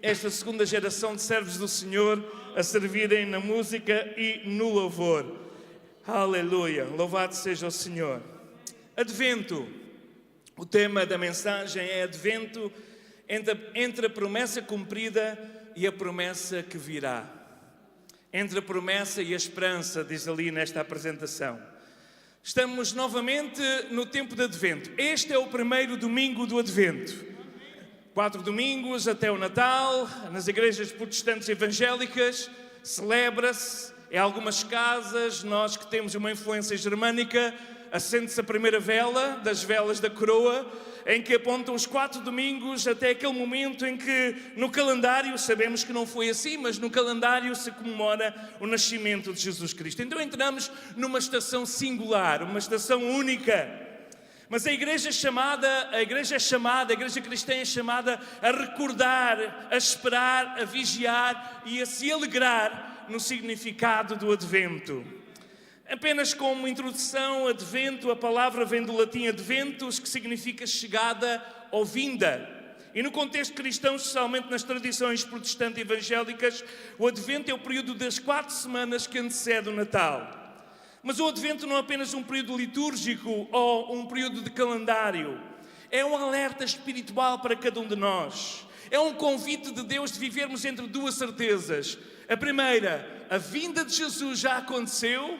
esta segunda geração de servos do Senhor a servirem na música e no louvor. Aleluia, louvado seja o Senhor. Advento, o tema da mensagem é Advento entre a promessa cumprida e a promessa que virá. Entre a promessa e a esperança, diz ali nesta apresentação. Estamos novamente no tempo de Advento. Este é o primeiro domingo do Advento. 4 domingos até o Natal, nas igrejas protestantes evangélicas, celebra-se. Em algumas casas, nós que temos uma influência germânica, acende-se a primeira vela, das velas da coroa, em que apontam os 4 domingos até aquele momento em que no calendário, sabemos que não foi assim, mas no calendário se comemora o nascimento de Jesus Cristo. Então entramos numa estação singular, uma estação única. Mas a igreja cristã é chamada a recordar, a esperar, a vigiar e a se alegrar no significado do Advento. Apenas como introdução, Advento, a palavra vem do latim adventus, que significa chegada ou vinda. E no contexto cristão, especialmente nas tradições protestantes evangélicas, o Advento é o período das 4 semanas que antecede o Natal. Mas o Advento não é apenas um período litúrgico ou um período de calendário. É um alerta espiritual para cada um de nós. É um convite de Deus de vivermos entre 2 certezas. A primeira, a vinda de Jesus já aconteceu.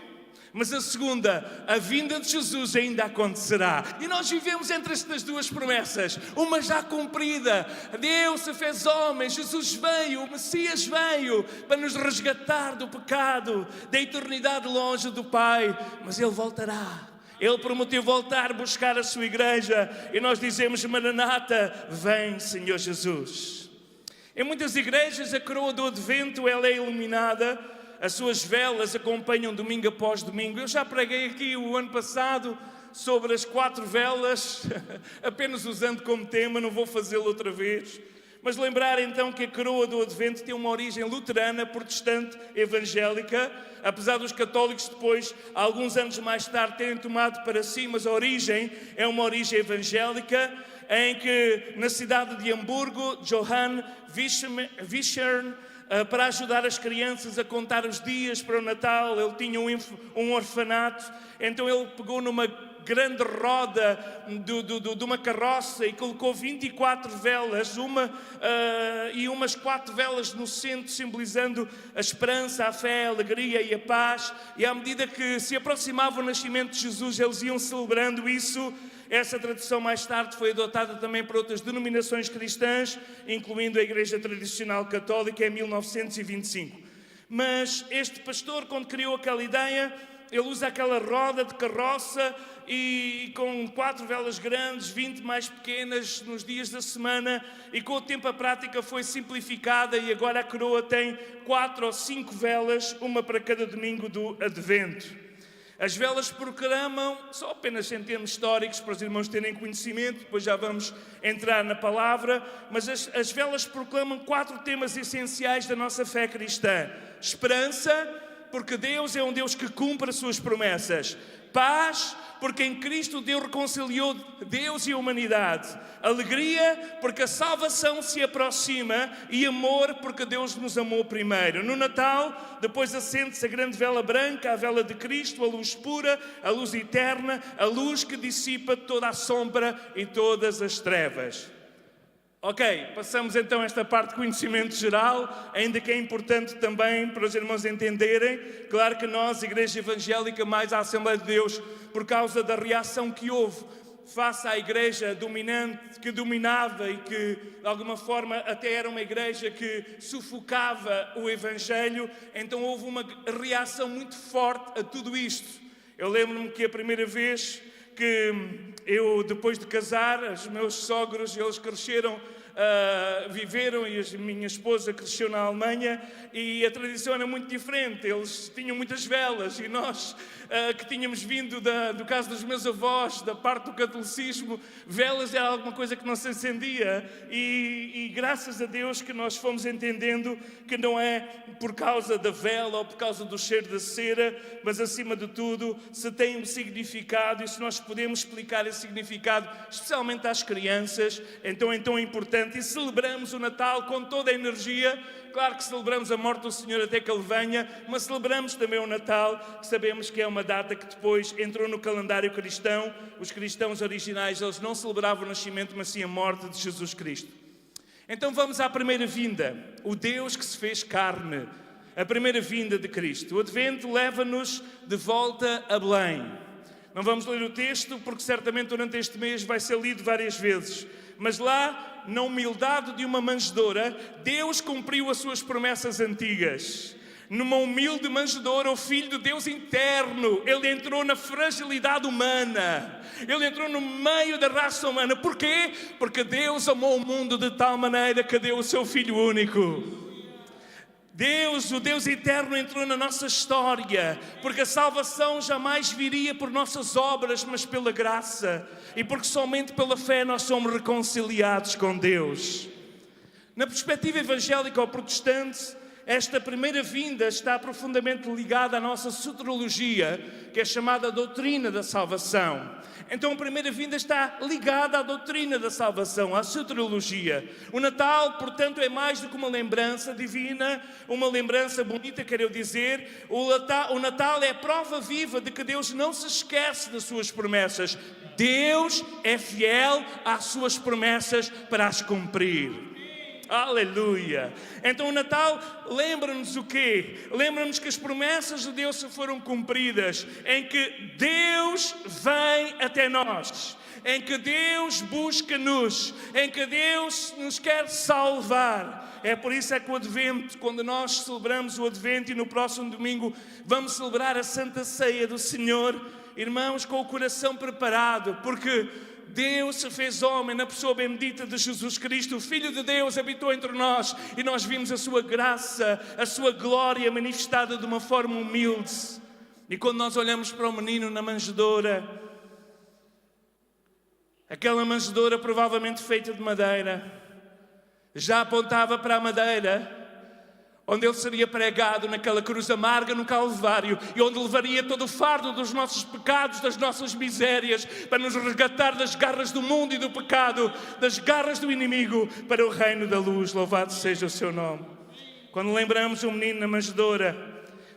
Mas a segunda, a vinda de Jesus ainda acontecerá. E nós vivemos entre estas 2 promessas. Uma já cumprida. Deus se fez homem, Jesus veio, o Messias veio para nos resgatar do pecado, da eternidade longe do Pai. Mas Ele voltará. Ele prometeu voltar, buscar a sua igreja. E nós dizemos, Maranata, vem Senhor Jesus. Em muitas igrejas a coroa do Advento ela é iluminada. As suas velas acompanham domingo após domingo. Eu já preguei aqui o ano passado sobre as 4 velas, apenas usando como tema, não vou fazê-lo outra vez. Mas lembrar então que a coroa do Advento tem uma origem luterana, protestante, evangélica, apesar dos católicos depois, alguns anos mais tarde, terem tomado para si, mas a origem é uma origem evangélica, em que na cidade de Hamburgo, Johann Vischern, para ajudar as crianças a contar os dias para o Natal, ele tinha um orfanato, então ele pegou numa grande roda de uma carroça e colocou 24 velas, e umas 4 velas no centro, simbolizando a esperança, a fé, a alegria e a paz. E à medida que se aproximava o nascimento de Jesus, eles iam celebrando isso. Essa tradição mais tarde foi adotada também por outras denominações cristãs, incluindo a Igreja Tradicional Católica em 1925. Mas este pastor, quando criou aquela ideia, ele usa aquela roda de carroça e com 4 velas grandes, 20 mais pequenas nos dias da semana, e com o tempo a prática foi simplificada e agora a coroa tem 4 ou 5 velas, uma para cada domingo do Advento. As velas proclamam, só apenas em termos históricos, para os irmãos terem conhecimento, depois já vamos entrar na palavra, mas as velas proclamam 4 temas essenciais da nossa fé cristã. Esperança, porque Deus é um Deus que cumpre as suas promessas. Paz, porque em Cristo Deus reconciliou Deus e a humanidade. Alegria, porque a salvação se aproxima. E amor, porque Deus nos amou primeiro. No Natal, depois acende-se a grande vela branca, a vela de Cristo, a luz pura, a luz eterna, a luz que dissipa toda a sombra e todas as trevas. Ok, passamos então esta parte de conhecimento geral, ainda que é importante também para os irmãos entenderem. Claro que nós, Igreja Evangélica, mais a Assembleia de Deus, por causa da reação que houve face à igreja dominante, que dominava e que de alguma forma até era uma igreja que sufocava o Evangelho, então houve uma reação muito forte a tudo isto. Eu lembro-me que a primeira vez que eu, depois de casar, os meus sogros, eles cresceram, viveram, e a minha esposa cresceu na Alemanha, e a tradição era muito diferente. Eles tinham muitas velas e nós, que tínhamos vindo do caso dos meus avós, da parte do catolicismo, velas era alguma coisa que não se acendia, e graças a Deus que nós fomos entendendo que não é por causa da vela ou por causa do cheiro da cera, mas acima de tudo se tem um significado, e se nós podemos explicar esse significado, especialmente às crianças, então é tão importante importante e celebramos o Natal com toda a energia. Claro que celebramos a morte do Senhor até que Ele venha, mas celebramos também o Natal, que sabemos que é uma data que depois entrou no calendário cristão. Os cristãos originais, eles não celebravam o nascimento, mas sim a morte de Jesus Cristo. Então vamos à primeira vinda, o Deus que se fez carne, a primeira vinda de Cristo. O Advento leva-nos de volta a Belém. Não vamos ler o texto, porque certamente durante este mês vai ser lido várias vezes. Mas lá, na humildade de uma manjedoura, Deus cumpriu as suas promessas antigas. Numa humilde manjedoura, o Filho de Deus interno, Ele entrou na fragilidade humana. Ele entrou no meio da raça humana. Porquê? Porque Deus amou o mundo de tal maneira que deu o seu Filho único. Deus, o Deus eterno, entrou na nossa história, porque a salvação jamais viria por nossas obras, mas pela graça, e porque somente pela fé nós somos reconciliados com Deus. Na perspectiva evangélica ou protestante, esta primeira vinda está profundamente ligada à nossa soteriologia, que é chamada doutrina da salvação. Então a primeira vinda está ligada à doutrina da salvação, à soteriologia. O Natal, portanto, é mais do que uma lembrança divina, uma lembrança bonita, quero dizer. O Natal é a prova viva de que Deus não se esquece das suas promessas. Deus é fiel às suas promessas para as cumprir. Aleluia! Então o Natal lembra-nos o quê? Lembra-nos que as promessas de Deus foram cumpridas, em que Deus vem até nós, em que Deus busca-nos, em que Deus nos quer salvar. É por isso é que o Advento, quando nós celebramos o Advento e no próximo domingo vamos celebrar a Santa Ceia do Senhor, irmãos, com o coração preparado, porque Deus se fez homem na pessoa bendita de Jesus Cristo. O Filho de Deus habitou entre nós e nós vimos a sua graça, a sua glória manifestada de uma forma humilde. E quando nós olhamos para o menino na manjedoura, aquela manjedoura provavelmente feita de madeira, já apontava para a madeira onde ele seria pregado naquela cruz amarga no Calvário e onde levaria todo o fardo dos nossos pecados, das nossas misérias, para nos resgatar das garras do mundo e do pecado, das garras do inimigo, para o reino da luz. Louvado seja o seu nome. Quando lembramos o menino na manjedoura,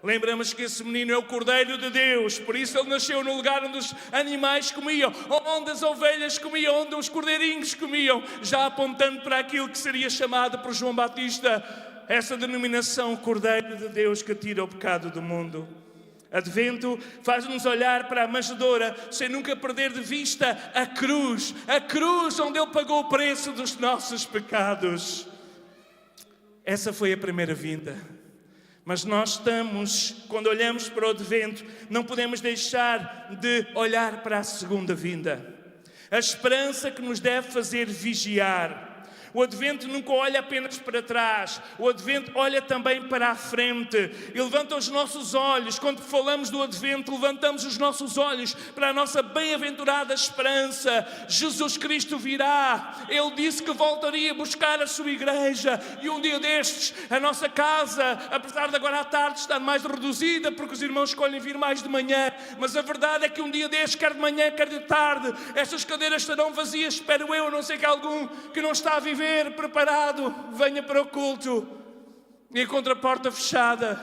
lembramos que esse menino é o Cordeiro de Deus. Por isso ele nasceu no lugar onde os animais comiam, onde as ovelhas comiam, onde os cordeirinhos comiam, já apontando para aquilo que seria chamado por João Batista essa denominação, Cordeiro de Deus que tira o pecado do mundo. Advento faz-nos olhar para a manjedoura sem nunca perder de vista a cruz onde Ele pagou o preço dos nossos pecados. Essa foi a primeira vinda. Mas nós estamos, quando olhamos para o Advento, não podemos deixar de olhar para a segunda vinda. A esperança que nos deve fazer vigiar. O Advento nunca olha apenas para trás. O Advento olha também para a frente. E levanta os nossos olhos. Quando falamos do Advento, levantamos os nossos olhos para a nossa bem-aventurada esperança. Jesus Cristo virá. Ele disse que voltaria a buscar a sua igreja. E um dia destes, a nossa casa, apesar de agora à tarde estar mais reduzida, porque os irmãos escolhem vir mais de manhã, mas a verdade é que um dia destes, quer de manhã, quer de tarde, estas cadeiras estarão vazias, espero eu, a não ser que algum que não está a viver preparado venha para o culto e encontre a porta fechada,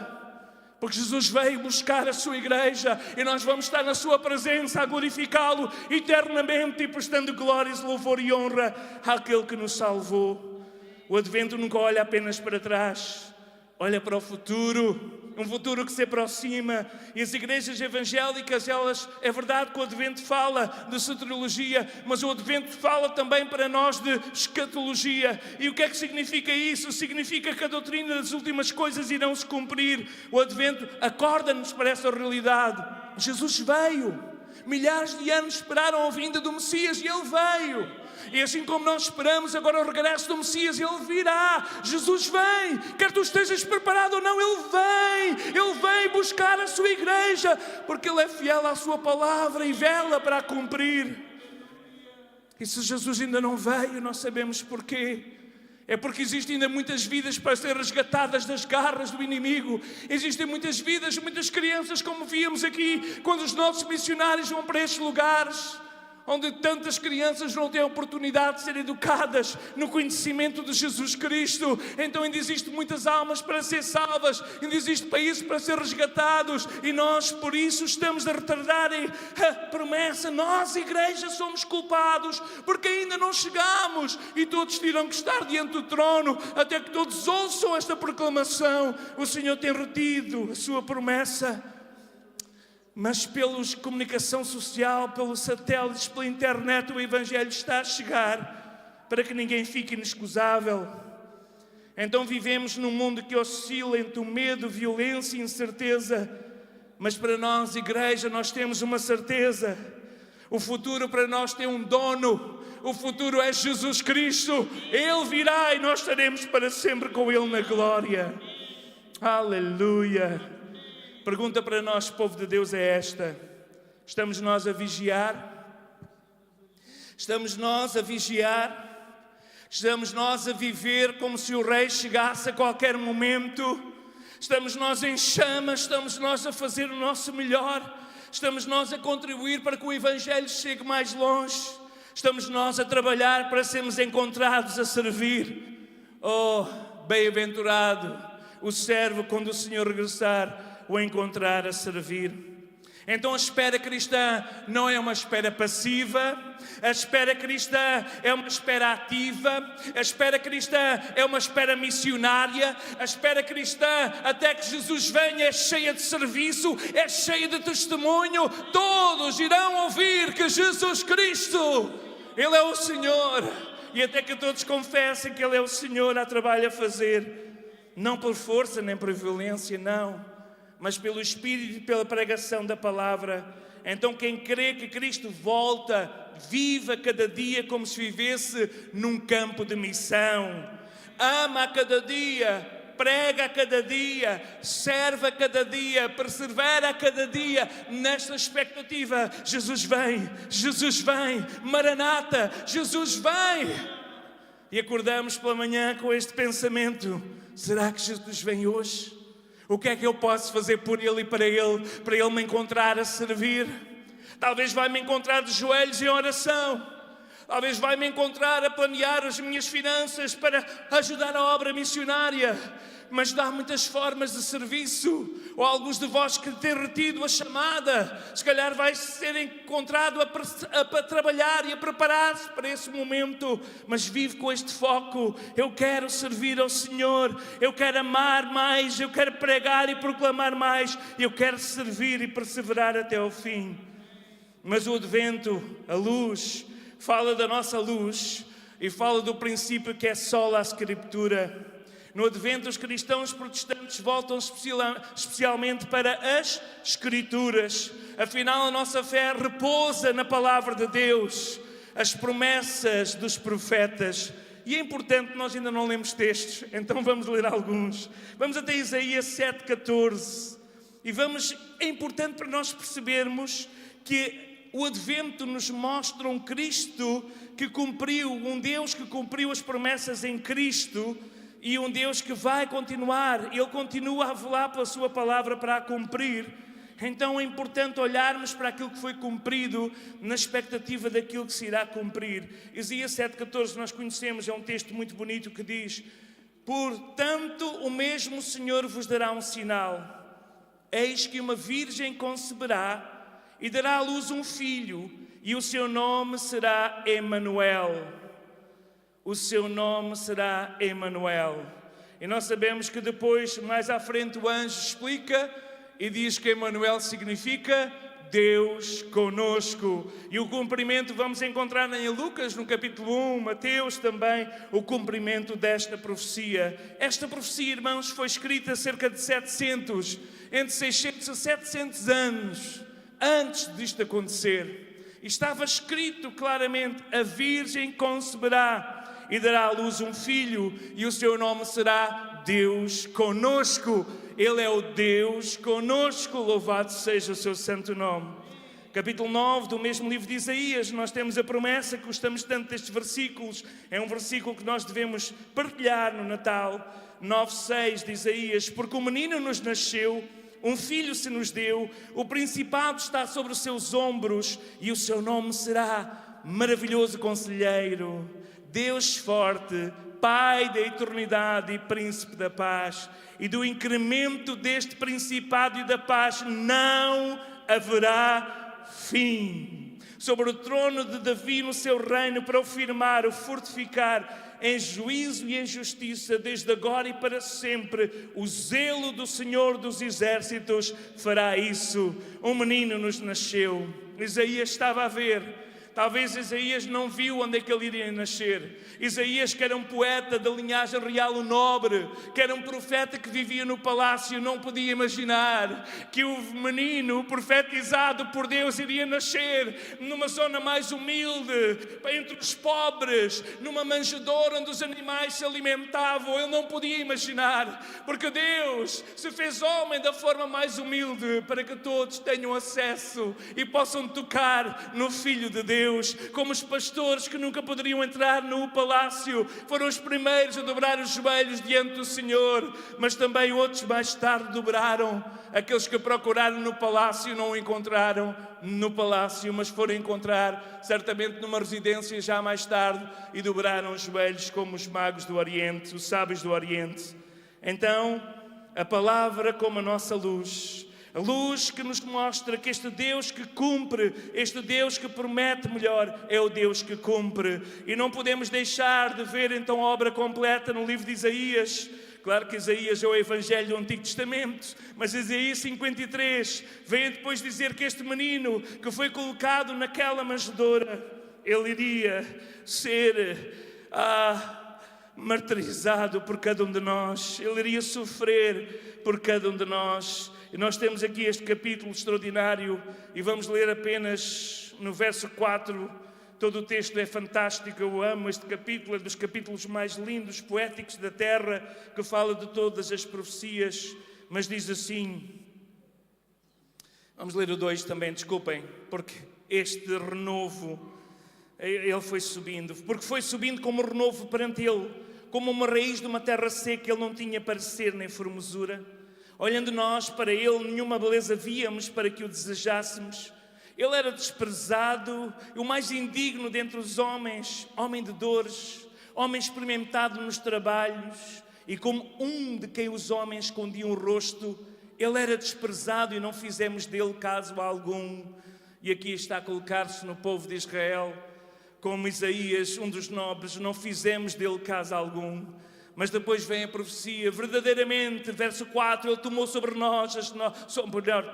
porque Jesus veio buscar a sua igreja e nós vamos estar na sua presença a glorificá-lo eternamente e prestando glórias, louvor e honra àquele que nos salvou. O Advento nunca olha apenas para trás, olha para o futuro, um futuro que se aproxima. E as igrejas evangélicas, elas, é verdade que o Advento fala de soteriologia, mas o Advento fala também para nós de escatologia. E o que é que significa isso? Significa que a doutrina das últimas coisas irão se cumprir. O Advento acorda-nos para essa realidade. Jesus veio. Milhares de anos esperaram a vinda do Messias e Ele veio. E assim como nós esperamos agora o regresso do Messias, Ele virá. Jesus vem. Quer tu estejas preparado ou não, Ele vem. Ele vem buscar a sua igreja, porque Ele é fiel à sua palavra e vela para a cumprir. E se Jesus ainda não veio, nós sabemos porquê. É porque existem ainda muitas vidas para ser resgatadas das garras do inimigo. Existem muitas vidas, muitas crianças, como víamos aqui, quando os nossos missionários vão para estes lugares, onde tantas crianças não têm a oportunidade de ser educadas no conhecimento de Jesus Cristo. Então ainda existem muitas almas para ser salvas, ainda existem países para ser resgatados, e nós por isso estamos a retardar a promessa. Nós, igreja, somos culpados, porque ainda não chegamos, e todos terão que estar diante do trono, até que todos ouçam esta proclamação. O Senhor tem retido a sua promessa, mas pela comunicação social, pelos satélites, pela internet, o Evangelho está a chegar para que ninguém fique inexcusável. Então vivemos num mundo que oscila entre o medo, violência e incerteza. Mas para nós, igreja, nós temos uma certeza. O futuro para nós tem um dono. O futuro é Jesus Cristo. Ele virá e nós estaremos para sempre com Ele na glória. Aleluia. Pergunta para nós, povo de Deus, é esta: estamos nós a vigiar? Estamos nós a vigiar? Estamos nós a viver como se o Rei chegasse a qualquer momento? Estamos nós em chamas? Estamos nós a fazer o nosso melhor? Estamos nós a contribuir para que o Evangelho chegue mais longe? Estamos nós a trabalhar para sermos encontrados a servir? Oh, bem-aventurado o servo quando o Senhor regressar o encontrar a servir. Então a espera cristã não é uma espera passiva, a espera cristã é uma espera ativa, a espera cristã é uma espera missionária, a espera cristã até que Jesus venha é cheia de serviço, é cheia de testemunho. Todos irão ouvir que Jesus Cristo, Ele é o Senhor, e até que todos confessem que Ele é o Senhor, há trabalho a fazer, não por força nem por violência, não, mas pelo Espírito e pela pregação da palavra. Então quem crê que Cristo volta, viva cada dia como se vivesse num campo de missão. Ama a cada dia, prega a cada dia, serve a cada dia, persevera a cada dia nesta expectativa. Jesus vem, Maranata, Jesus vem. E acordamos pela manhã com este pensamento: será que Jesus vem hoje? O que é que eu posso fazer por Ele e para Ele me encontrar a servir? Talvez vai me encontrar de joelhos em oração. Talvez vai me encontrar a planear as minhas finanças para ajudar a obra missionária. Mas há muitas formas de serviço. Ou alguns de vós que têm retido a chamada, se calhar vai ser encontrado a trabalhar e a preparar-se para esse momento. Mas vive com este foco: eu quero servir ao Senhor, eu quero amar mais, eu quero pregar e proclamar mais, eu quero servir e perseverar até ao fim. Mas o advento, a luz, fala da nossa luz e fala do princípio que é sola a Escritura. No advento, os cristãos protestantes voltam especialmente para as Escrituras. Afinal, a nossa fé repousa na palavra de Deus, as promessas dos profetas. E é importante, nós ainda não lemos textos, então vamos ler alguns. Vamos até Isaías 7,14. E é importante para nós percebermos que o advento nos mostra um Cristo que cumpriu, um Deus que cumpriu as promessas em Cristo, e um Deus que vai continuar. Ele continua a velar pela sua palavra para a cumprir. Então é importante olharmos para aquilo que foi cumprido na expectativa daquilo que se irá cumprir. Isaías 7,14 nós conhecemos, é um texto muito bonito que diz: portanto o mesmo Senhor vos dará um sinal. Eis que uma virgem conceberá e dará à luz um filho, e o seu nome será Emanuel. O seu nome será Emanuel. E nós sabemos que depois, mais à frente, o anjo explica e diz que Emanuel significa Deus conosco. E o cumprimento vamos encontrar em Lucas, no capítulo 1, Mateus também, o cumprimento desta profecia. Esta profecia, irmãos, foi escrita cerca de entre 600 a 700 anos antes disto acontecer. E estava escrito claramente: a virgem conceberá e dará à luz um filho, e o seu nome será Deus conosco. Ele é o Deus conosco, louvado seja o seu santo nome. Capítulo 9 do mesmo livro de Isaías, nós temos a promessa, que gostamos tanto destes versículos. É um versículo que nós devemos partilhar no Natal. 9,6 de Isaías: porque um menino nos nasceu, um filho se nos deu, o principado está sobre os seus ombros e o seu nome será Maravilhoso Conselheiro, Deus Forte, Pai da eternidade e Príncipe da paz. E do incremento deste principado e da paz não haverá fim. Sobre o trono de Davi no seu reino, para o firmar, o fortificar em juízo e em justiça, desde agora e para sempre. O zelo do Senhor dos Exércitos fará isso. Um menino nos nasceu. Isaías estava a ver. Talvez Isaías não viu onde é que ele iria nascer. Isaías, que era um poeta da linhagem real, o nobre, que era um profeta que vivia no palácio, não podia imaginar que o menino profetizado por Deus iria nascer numa zona mais humilde, entre os pobres, numa manjedoura onde os animais se alimentavam. Ele não podia imaginar, porque Deus se fez homem da forma mais humilde para que todos tenham acesso e possam tocar no Filho de Deus. Como os pastores que nunca poderiam entrar no palácio foram os primeiros a dobrar os joelhos diante do Senhor, mas também outros mais tarde dobraram. Aqueles que procuraram no palácio não o encontraram no palácio, mas foram encontrar certamente numa residência já mais tarde e dobraram os joelhos como os magos do Oriente, os sábios do Oriente. Então, a palavra como a nossa luz, a luz que nos mostra que este Deus que cumpre, este Deus que promete melhor, é o Deus que cumpre. E não podemos deixar de ver então a obra completa no livro de Isaías. Claro que Isaías é o Evangelho do Antigo Testamento, mas Isaías 53 vem depois dizer que este menino que foi colocado naquela manjedoura, ele iria ser martirizado por cada um de nós, ele iria sofrer por cada um de nós. E nós temos aqui este capítulo extraordinário e vamos ler apenas no verso 4. Todo o texto é fantástico, eu amo este capítulo, é dos capítulos mais lindos, poéticos da terra, que fala de todas as profecias, mas diz assim, vamos ler o 2 também, desculpem, porque este renovo, ele foi subindo, porque foi subindo como renovo perante ele, como uma raiz de uma terra seca, ele não tinha parecer nem formosura. Olhando nós para ele, nenhuma beleza víamos para que o desejássemos. Ele era desprezado, o mais indigno dentre os homens, homem de dores, homem experimentado nos trabalhos, e como um de quem os homens escondiam o rosto, ele era desprezado e não fizemos dele caso algum. E aqui está a colocar-se no povo de Israel, como Isaías, um dos nobres, não fizemos dele caso algum. Mas depois vem a profecia, verdadeiramente, verso 4, ele tomou sobre nós,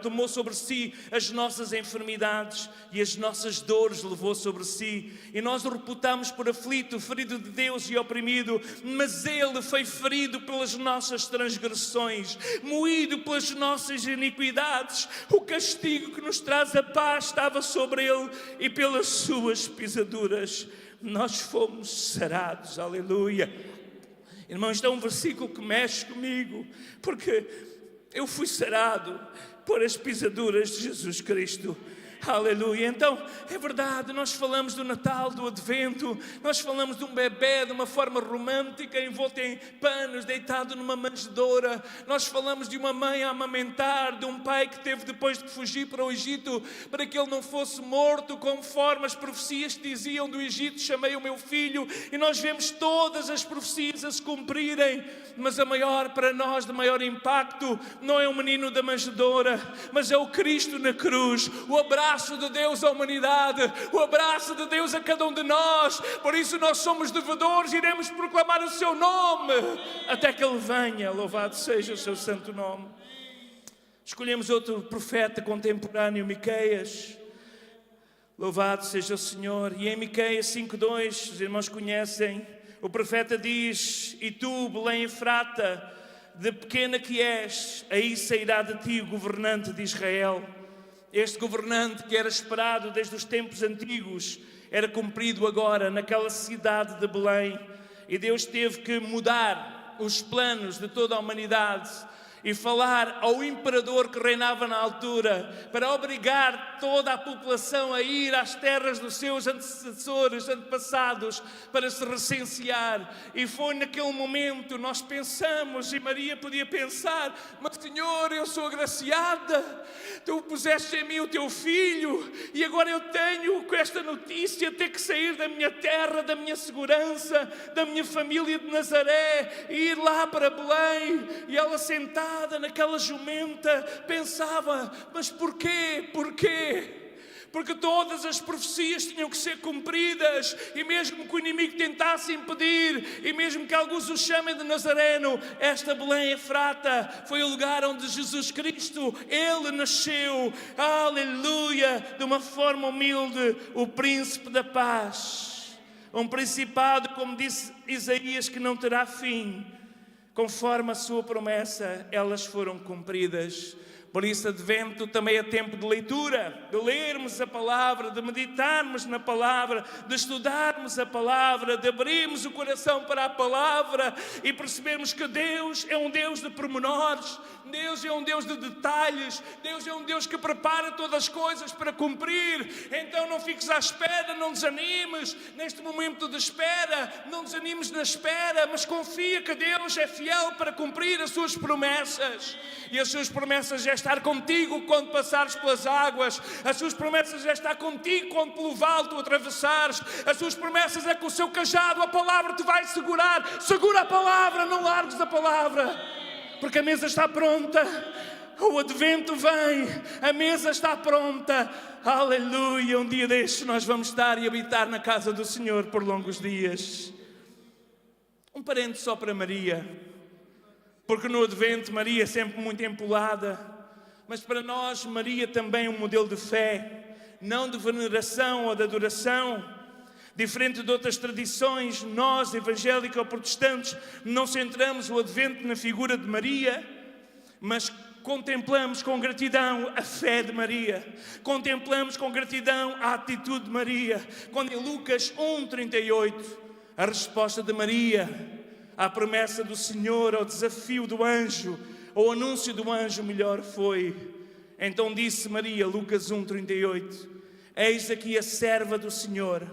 tomou sobre si as nossas enfermidades e as nossas dores levou sobre si. E nós o reputamos por aflito, ferido de Deus e oprimido, mas ele foi ferido pelas nossas transgressões, moído pelas nossas iniquidades. O castigo que nos traz a paz estava sobre ele e pelas suas pisaduras nós fomos sarados. Aleluia. Irmãos, isto é um versículo que mexe comigo, porque eu fui sarado por as pisaduras de Jesus Cristo. Aleluia. Então, é verdade, nós falamos do Natal, do Advento, nós falamos de um bebê de uma forma romântica, envolto em panos, deitado numa manjedoura. Nós falamos de uma mãe a amamentar, de um pai que teve depois de fugir para o Egito, para que ele não fosse morto, conforme as profecias que diziam do Egito, chamei o meu filho. E nós vemos todas as profecias a se cumprirem, mas a maior para nós, de maior impacto, não é o menino da manjedoura, mas é o Cristo na cruz, o abraço de Deus à humanidade, o abraço de Deus a cada um de nós. Por isso nós somos devedores, iremos proclamar o seu nome até que ele venha. Louvado seja o seu santo nome. Escolhemos outro profeta contemporâneo, Miqueias. Louvado seja o Senhor. E em Miqueias 5:2, os irmãos conhecem, o profeta diz: e tu, Belém Efrata, de pequena que és, aí sairá de ti o governante de Israel. Este governante que era esperado desde os tempos antigos era cumprido agora naquela cidade de Belém. E Deus teve que mudar os planos de toda a humanidade. e falar ao imperador que reinava na altura, para obrigar toda a população a ir às terras dos seus antecessores, antepassados, para se recensear. E foi naquele momento, nós pensamos, e Maria podia pensar: mas Senhor, eu sou agraciada, tu puseste em mim o teu filho, e agora eu tenho com esta notícia ter que sair da minha terra, da minha segurança, da minha família de Nazaré, e ir lá para Belém. E ela, sentada naquela jumenta, pensava: mas porquê? Porquê? Porque todas as profecias tinham que ser cumpridas, e mesmo que o inimigo tentasse impedir, e mesmo que alguns o chamem de Nazareno, esta Belém Efrata foi o lugar onde Jesus Cristo, Ele nasceu, aleluia, de uma forma humilde, o príncipe da paz. Um principado, como disse Isaías, que não terá fim. Conforme a sua promessa, elas foram cumpridas. Por isso, Advento também é tempo de leitura, de lermos a palavra, de meditarmos na palavra, de estudarmos a palavra, de abrirmos o coração para a palavra e percebermos que Deus é um Deus de pormenores, Deus é um Deus de detalhes, Deus é um Deus que prepara todas as coisas para cumprir. Então não fiques à espera, não desanimes neste momento de espera, não desanimes na espera, mas confia que Deus é fiel para cumprir as suas promessas. E as suas promessas é estar contigo quando passares pelas águas. As suas promessas é estar contigo quando pelo vale tu atravessares. As suas promessas é que o seu cajado, a palavra, te vai segurar. Segura a palavra, não largues a palavra, porque a mesa está pronta. O Advento vem, a mesa está pronta. Aleluia, um dia destes nós vamos estar e habitar na casa do Senhor por longos dias. Um parente só para Maria, porque no Advento Maria é sempre muito empolada, mas para nós Maria também é um modelo de fé, não de veneração ou de adoração. Diferente de outras tradições, nós, evangélicos ou protestantes, não centramos o Advento na figura de Maria, mas contemplamos com gratidão a fé de Maria, contemplamos com gratidão a atitude de Maria. Quando em Lucas 1:38, a resposta de Maria à promessa do Senhor, ao desafio do anjo, ao anúncio do anjo, melhor foi: então disse Maria, Lucas 1:38, eis aqui a serva do Senhor,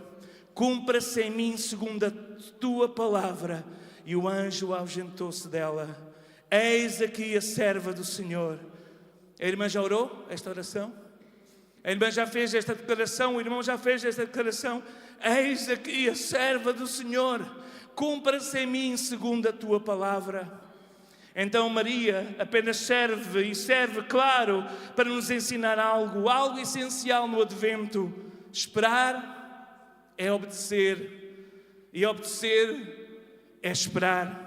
cumpra-se em mim segundo a tua palavra. E o anjo ausentou-se dela. Eis aqui a serva do Senhor. A irmã já orou esta oração? A irmã já fez esta declaração? O irmão já fez esta declaração? Eis aqui a serva do Senhor, cumpra-se em mim segundo a tua palavra. Então Maria apenas serve, claro, para nos ensinar algo essencial no Advento. Esperar é obedecer, e obedecer é esperar.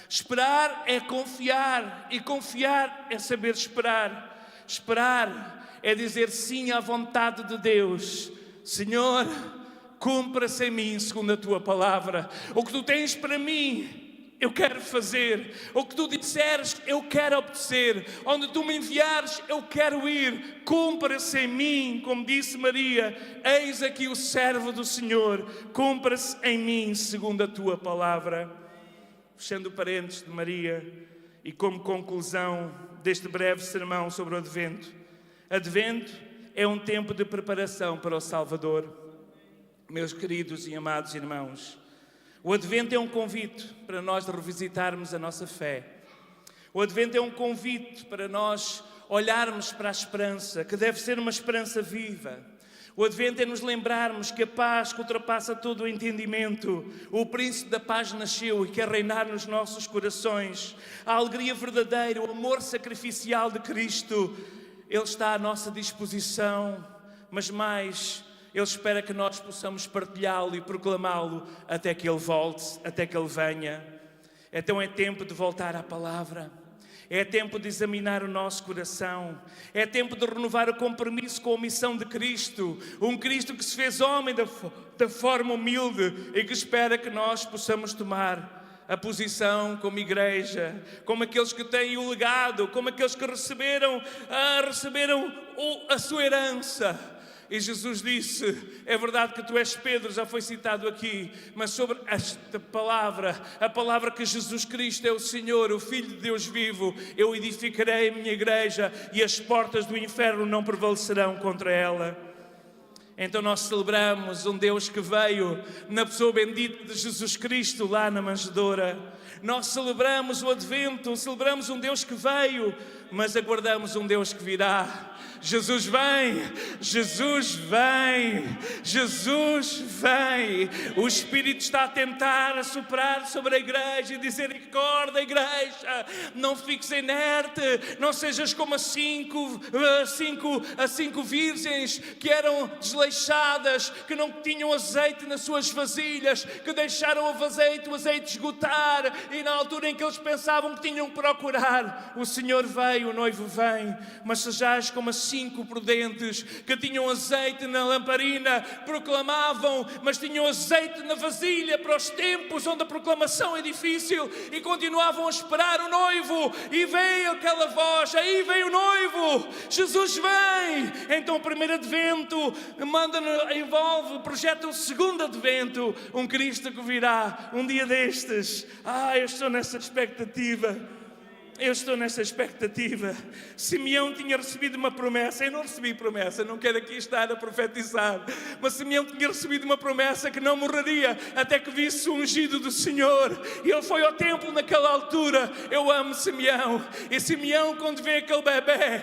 Esperar é confiar, e confiar é saber esperar. Esperar é dizer sim à vontade de Deus. Senhor, cumpra-se em mim segundo a tua palavra. O que tu tens para mim, eu quero fazer. O que tu disseres, eu quero obedecer. Onde tu me enviares, eu quero ir. Cumpra-se em mim, como disse Maria, eis aqui o servo do Senhor, cumpra-se em mim segundo a tua palavra. Fechando parênteses de Maria, e como conclusão deste breve sermão sobre o Advento. Advento é um tempo de preparação para o Salvador. Meus queridos e amados irmãos, o Advento é um convite para nós revisitarmos a nossa fé. O Advento é um convite para nós olharmos para a esperança, que deve ser uma esperança viva. O Advento é nos lembrarmos que a paz que ultrapassa todo o entendimento, o Príncipe da Paz nasceu e quer reinar nos nossos corações. A alegria verdadeira, o amor sacrificial de Cristo, Ele está à nossa disposição, mas mais, Ele espera que nós possamos partilhá-lo e proclamá-lo até que Ele volte, até que Ele venha. Então é tempo de voltar à palavra. É tempo de examinar o nosso coração. É tempo de renovar o compromisso com a missão de Cristo. Um Cristo que se fez homem da forma humilde e que espera que nós possamos tomar a posição como igreja, como aqueles que têm o legado, como aqueles que receberam a sua herança. E Jesus disse, é verdade que tu és Pedro, já foi citado aqui, mas sobre esta palavra, a palavra que Jesus Cristo é o Senhor, o Filho de Deus vivo, eu edificarei a minha igreja e as portas do inferno não prevalecerão contra ela. Então nós celebramos um Deus que veio na pessoa bendita de Jesus Cristo lá na manjedoura. Nós celebramos o Advento, celebramos um Deus que veio, mas aguardamos um Deus que virá. Jesus vem, Jesus vem, Jesus vem. O Espírito está a tentar soprar sobre a igreja e dizer: acorda, igreja, não fiques inerte, não sejas como as cinco virgens que eram desleixadas, que não tinham azeite nas suas vasilhas, que deixaram o azeite esgotar, e na altura em que eles pensavam que tinham que procurar, o Senhor veio, o noivo vem. Mas sejais como as cinco prudentes que tinham azeite na lamparina, proclamavam, mas tinham azeite na vasilha para os tempos onde a proclamação é difícil, e continuavam a esperar o noivo. E veio aquela voz: aí vem o noivo, Jesus vem. Então o primeiro advento projeta o segundo advento, um Cristo que virá um dia destes. Eu estou nessa expectativa. Eu estou nessa expectativa. Simeão tinha recebido uma promessa. Eu não recebi promessa, não quero aqui estar a profetizar, mas Simeão tinha recebido uma promessa que não morreria até que visse o ungido do Senhor. E ele foi ao templo naquela altura. Eu amo Simeão. E Simeão, quando vê aquele bebê,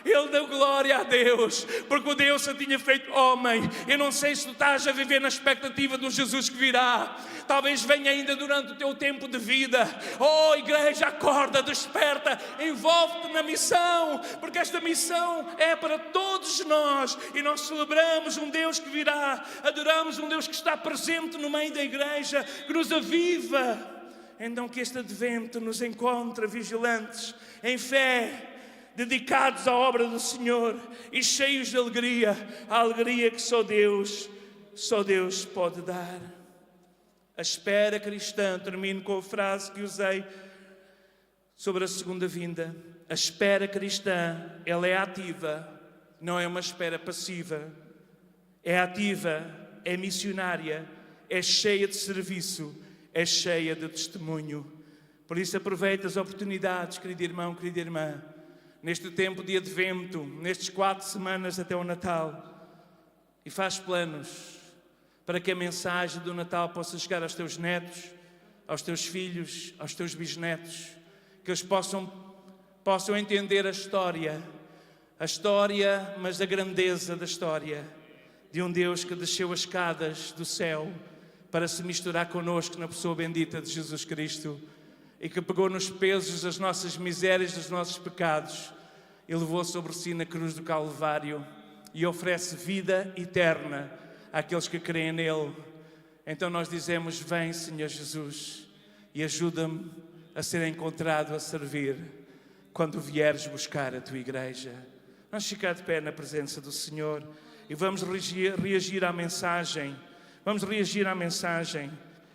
ele deu glória a Deus, porque o Deus se tinha feito homem. Eu não sei se tu estás a viver na expectativa do Jesus que virá. Talvez venha ainda durante o teu tempo de vida. Oh, igreja, acorda, desperta, envolve-te na missão, porque esta missão é para todos nós. E nós celebramos um Deus que virá, adoramos um Deus que está presente no meio da igreja, que nos aviva. Então que este advento nos encontre vigilantes, em fé, dedicados à obra do Senhor e cheios de alegria, a alegria que só Deus pode dar. A espera cristã, termino com a frase que usei sobre a segunda vinda. A espera cristã, ela é ativa, não é uma espera passiva. É ativa, é missionária, é cheia de serviço, é cheia de testemunho. Por isso aproveita as oportunidades, querido irmão, querida irmã, neste tempo de advento, nestes 4 semanas até o Natal, e faz planos para que a mensagem do Natal possa chegar aos teus netos, aos teus filhos, aos teus bisnetos, que eles possam entender a história, mas a grandeza da história de um Deus que desceu as escadas do céu para se misturar connosco na pessoa bendita de Jesus Cristo, e que pegou nos pesos das nossas misérias, dos nossos pecados, e levou sobre si na cruz do Calvário, e oferece vida eterna àqueles que creem nele. Então nós dizemos: vem, Senhor Jesus, e ajuda-me a ser encontrado a servir quando vieres buscar a tua igreja. Vamos ficar de pé na presença do Senhor e vamos reagir à mensagem. Vamos reagir à mensagem.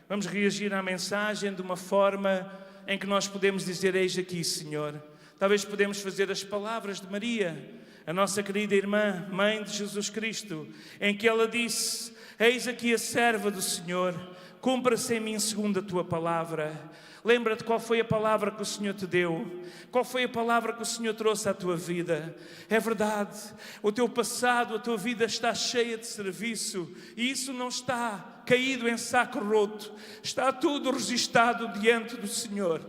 Vamos reagir à mensagem de uma forma em que nós podemos dizer: eis aqui, Senhor. Talvez podemos fazer as palavras de Maria, a nossa querida irmã, mãe de Jesus Cristo, em que ela disse: eis aqui a serva do Senhor, cumpra-se em mim segundo a tua palavra. Lembra-te qual foi a palavra que o Senhor te deu, qual foi a palavra que o Senhor trouxe à tua vida. É verdade, o teu passado, a tua vida está cheia de serviço, e isso não está caído em saco roto, está tudo registado diante do Senhor.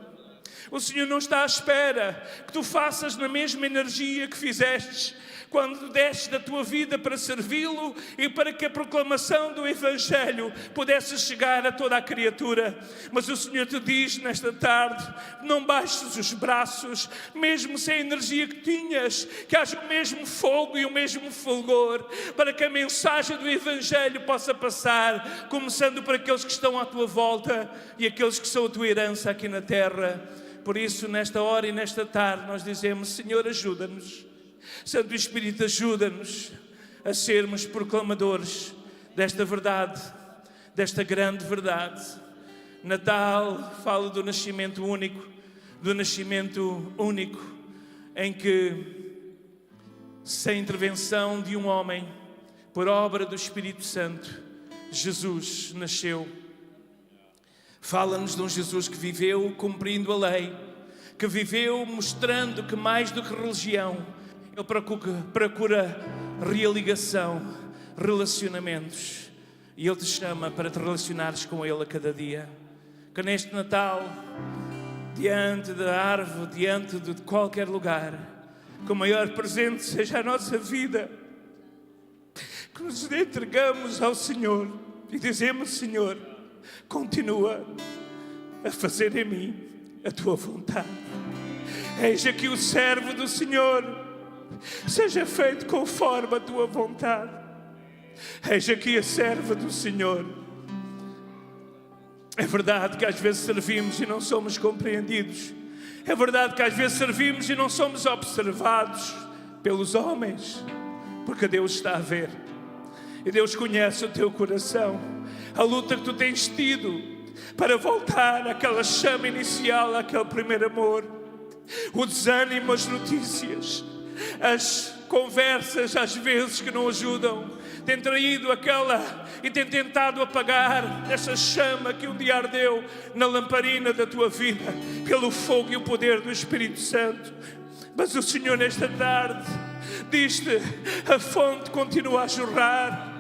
O Senhor não está à espera que tu faças na mesma energia que fizestes quando deste da tua vida para servi-lo e para que a proclamação do Evangelho pudesse chegar a toda a criatura. Mas o Senhor te diz nesta tarde: não baixes os braços, mesmo sem a energia que tinhas, que haja o mesmo fogo e o mesmo fulgor, para que a mensagem do Evangelho possa passar, começando por aqueles que estão à tua volta e aqueles que são a tua herança aqui na terra. Por isso, nesta hora e nesta tarde, nós dizemos: Senhor, ajuda-nos. Santo Espírito, ajuda-nos a sermos proclamadores desta verdade, desta grande verdade. Natal fala do nascimento único, em que sem intervenção de um homem, por obra do Espírito Santo, Jesus nasceu. Fala-nos de um Jesus que viveu cumprindo a lei, que viveu mostrando que mais do que religião, Ele procura religação, relacionamentos. E Ele te chama para te relacionares com Ele a cada dia. Que neste Natal, diante da árvore, diante de qualquer lugar, que o maior presente seja a nossa vida, que nos entregamos ao Senhor e dizemos: Senhor, continua a fazer em mim a Tua vontade. Eis aqui o servo do Senhor, seja feito conforme a Tua vontade. Eis aqui a serva do Senhor. É verdade que às vezes servimos e não somos compreendidos. É verdade que às vezes servimos e não somos observados pelos homens, porque Deus está a ver. E Deus conhece o teu coração, a luta que tu tens tido para voltar àquela chama inicial, àquele primeiro amor. O desânimo, as notícias, as conversas às vezes que não ajudam, tem traído aquela e tem tentado apagar essa chama que um dia ardeu na lamparina da tua vida, pelo fogo e o poder do Espírito Santo. Mas o Senhor nesta tarde diz-te: a fonte continua a jorrar.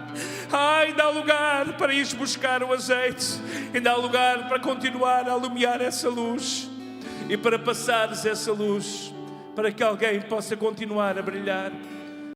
Ainda há lugar para ires buscar o azeite, ainda há lugar para continuar a alumiar essa luz e para passares essa luz, para que alguém possa continuar a brilhar.